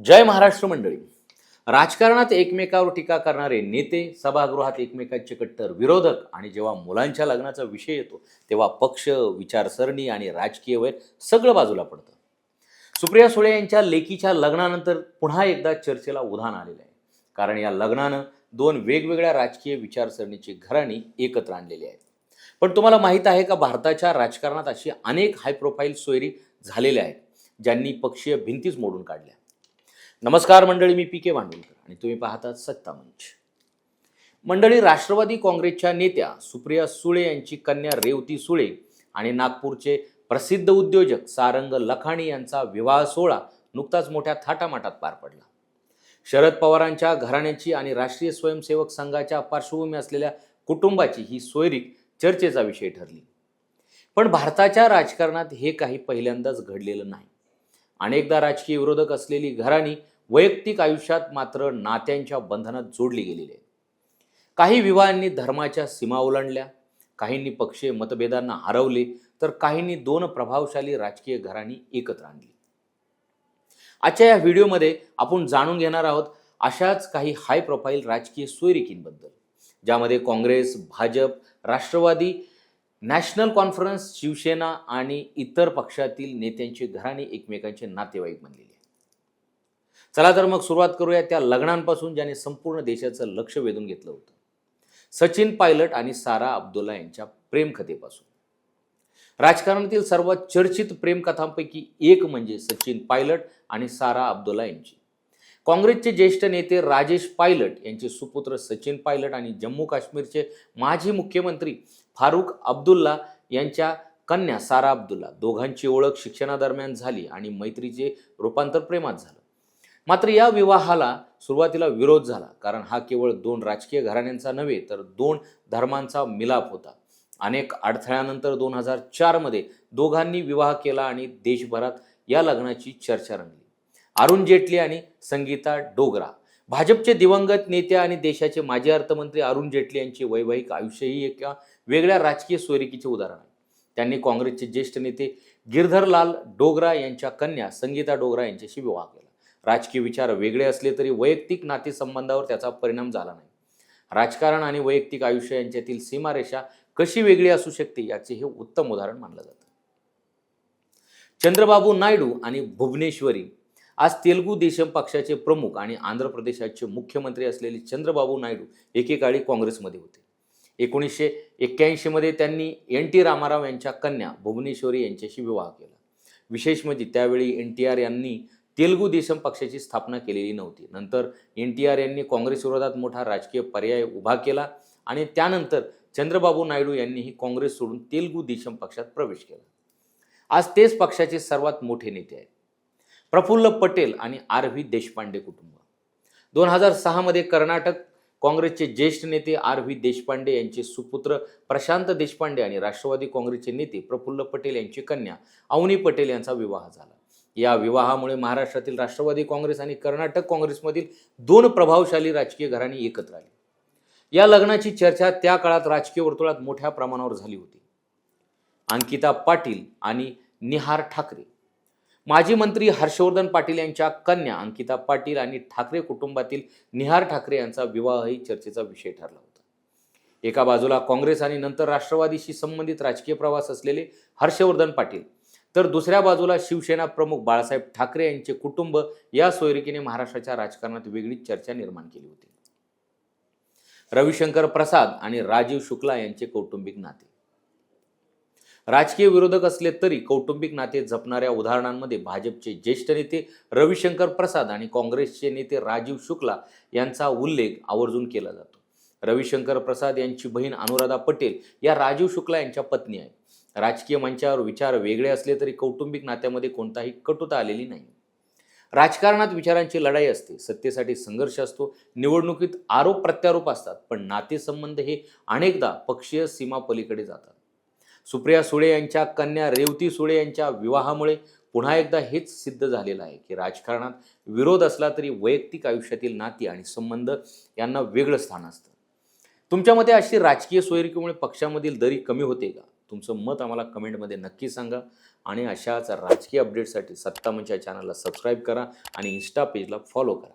जय महाराष्ट्र मंडळी. राजकारणात एकमेकावर टीका करणारे नेते, सभागृहात एकमेकांचे कट्टर विरोधक आणि जेव्हा मुलांच्या लग्नाचा विषय येतो तेव्हा पक्ष, विचारसरणी आणि राजकीय वैर सगळं बाजूला पडतं. सुप्रिया सुळे यांच्या लेकीच्या लग्नानंतर पुन्हा एकदा चर्चेला उधाण आलेलं आहे. कारण या लग्नानं दोन वेगवेगळ्या राजकीय विचारसरणीची घराणी एकत्र आणलेली आहेत. पण तुम्हाला माहीत आहे का, भारताच्या राजकारणात अशी अनेक हाय प्रोफाईल सोयरी झालेल्या आहेत ज्यांनी पक्षीय भिंतीच मोडून काढल्या. नमस्कार मंडळी, मी पी के वांडुलकर आणि तुम्ही पाहतात सत्ता मंच. मंडळी, राष्ट्रवादी काँग्रेसच्या नेत्या सुप्रिया सुळे यांची कन्या रेवती सुळे आणि नागपूरचे प्रसिद्ध उद्योजक सारंग लखानी यांचा विवाह सोहळा नुकताच मोठ्या थाटामाटात पार पडला. शरद पवारांच्या घराण्याची आणि राष्ट्रीय स्वयंसेवक संघाच्या पार्श्वभूमी असलेल्या कुटुंबाची ही सोयरीक चर्चेचा विषय ठरली. पण भारताच्या राजकारणात हे काही पहिल्यांदाच घडलेलं नाही. अनेकदा राजकीय विरोधक असलेली घराणी वैयक्तिक आयुष्यात मात्र नात्यांच्या बंधनात जोडली गेलेली आहे. काही विवाहांनी धर्माच्या सीमा ओलांडल्या, काहींनी पक्षीय मतभेदांना हरवले, तर काहींनी दोन प्रभावशाली राजकीय घराणी एकत्र आणली. आजच्या या व्हिडिओमध्ये आपण जाणून घेणार आहोत अशाच काही हाय प्रोफाईल राजकीय सोयरिकींबद्दल, ज्यामध्ये काँग्रेस, भाजप, राष्ट्रवादी, नॅशनल कॉन्फरन्स, शिवसेना आणि इतर पक्षातील नेत्यांची घराणी एकमेकांचे नातेवाईक बनलेली आहे. चला तर मग सुरुवात करूया त्या लग्नांपासून ज्याने संपूर्ण देशाचं लक्ष वेधून घेतलं होतं. सचिन पायलट आणि सारा अब्दुल्ला यांच्या प्रेमकथेपासून. राजकारणातील सर्वात चर्चित प्रेमकथांपैकी एक म्हणजे सचिन पायलट आणि सारा अब्दुल्ला यांची. काँग्रेसचे ज्येष्ठ नेते राजेश पायलट यांचे सुपुत्र सचिन पायलट आणि जम्मू काश्मीरचे माजी मुख्यमंत्री फारुख अब्दुल्ला यांच्या कन्या सारा अब्दुल्ला, दोघांची ओळख शिक्षणादरम्यान झाली आणि मैत्रीचे रूपांतर प्रेमात झालं. मात्र या विवाहाला सुरुवातीला विरोध झाला, कारण हा केवळ दोन राजकीय घराण्यांचा नव्हे तर दोन धर्मांचा मिलाप होता. अनेक अडथळ्यानंतर 2004 मध्ये दोघांनी विवाह केला आणि देशभरात या लग्नाची चर्चा रंगली. अरुण जेटली आणि संगीता डोगरा, भाजपचे दिवंगत नेते आणि देशाचे माजी अर्थमंत्री अरुण जेटली यांचे वैवाहिक आयुष्यही एका वेगळ्या राजकीय सोयरिकीचे उदाहरण आहे. त्यांनी काँग्रेसचे ज्येष्ठ नेते गिरधरलाल डोगरा यांच्या कन्या संगीता डोगरा यांच्याशी विवाह केला. राजकीय विचार वेगळे असले तरी वैयक्तिक नातेसंबंधावर त्याचा परिणाम झाला नाही. राजकारण आणि वैयक्तिक आयुष्य यांच्यातील सीमारेषा कशी वेगळी असू शकते याचे हे उत्तम उदाहरण मानलं जातं. चंद्रबाबू नायडू आणि भुवनेश्वरी. आज तेलुगू देशम पक्षाचे प्रमुख आणि आंध्र प्रदेशाचे मुख्यमंत्री असलेले चंद्रबाबू नायडू एकेकाळी काँग्रेसमध्ये होते. 1981 मध्ये त्यांनी NT रामाराव यांच्या कन्या भुवनेश्वरी यांच्याशी विवाह केला. विशेष म्हणजे त्यावेळी NTR यांनी तेलुगू देशम पक्षाची स्थापना केलेली नव्हती. नंतर NTR यांनी काँग्रेस विरोधात मोठा राजकीय पर्याय उभा केला आणि त्यानंतर चंद्रबाबू नायडू यांनीही काँग्रेस सोडून तेलुगू देशम पक्षात प्रवेश केला. आज तेच पक्षाचे सर्वात मोठे नेते आहेत. प्रफुल्ल पटेल आणि RV देशपांडे कुटुंब. 2006 मध्ये कर्नाटक काँग्रेसचे ज्येष्ठ नेते RV देशपांडे यांचे सुपुत्र प्रशांत देशपांडे आणि राष्ट्रवादी काँग्रेसचे नेते प्रफुल्ल पटेल यांची कन्या अवनी पटेल यांचा विवाह झाला. या विवाहामुळे महाराष्ट्रातील राष्ट्रवादी काँग्रेस आणि कर्नाटक काँग्रेसमधील दोन प्रभावशाली राजकीय घराणी एकत्र आली. या लग्नाची चर्चा त्या काळात राजकीय वर्तुळात मोठ्या प्रमाणावर झाली होती. अंकिता पाटील आणि निहार ठाकरे. माजी मंत्री हर्षवर्धन पाटील यांच्या कन्या अंकिता पाटील आणि ठाकरे कुटुंबातील निहार ठाकरे यांचा विवाहही चर्चेचा विषय ठरला होता. एका बाजूला काँग्रेस आणि नंतर राष्ट्रवादीशी संबंधित राजकीय प्रवास असलेले हर्षवर्धन पाटील, तर दुसऱ्या बाजूला शिवसेना प्रमुख बाळासाहेब ठाकरे यांचे कुटुंब. या सोयरिकीने महाराष्ट्राच्या राजकारणात वेगळीच चर्चा निर्माण केली होती. रविशंकर प्रसाद आणि राजीव शुक्ला यांचे कौटुंबिक नाते. राजकीय विरोधक असले तरी कौटुंबिक नाते जपणाऱ्या उदाहरणांमध्ये भाजपचे ज्येष्ठ नेते रविशंकर प्रसाद आणि काँग्रेसचे नेते राजीव शुक्ला यांचा उल्लेख आवर्जून केला जातो. रविशंकर प्रसाद यांची बहीण अनुराधा पटेल या राजीव शुक्ला यांच्या पत्नी आहेत. राजकीय मंचावर विचार वेगळे असले तरी कौटुंबिक नात्यामध्ये कोणताही कटुता आलेली नाही. राजकारणात विचारांची लढाई असते, सत्तेसाठी संघर्ष असतो, निवडणुकीत आरोप प्रत्यारोप असतात, पण नातेसंबंध हे अनेकदा पक्षीय सीमा पलीकडे जातात. सुप्रिया सुळे यांच्या कन्या रेवती सुळे यांच्या विवाहामुळे पुन्हा एकदा हेच सिद्ध झालेलं आहे की राजकारणात विरोध असला तरी वैयक्तिक आयुष्यातील नाती आणि संबंध यांना वेगळं स्थान असतं. तुमच्या मते अशी राजकीय सोयरिकीमुळे पक्षामधील दरी कमी होते का? तुमचं मत आम्हाला कमेंटमध्ये नक्की सांगा आणि अशाच राजकीय अपडेटसाठी सत्ता मंच या चॅनलला सबस्क्राईब करा आणि इन्स्टा पेजला फॉलो करा.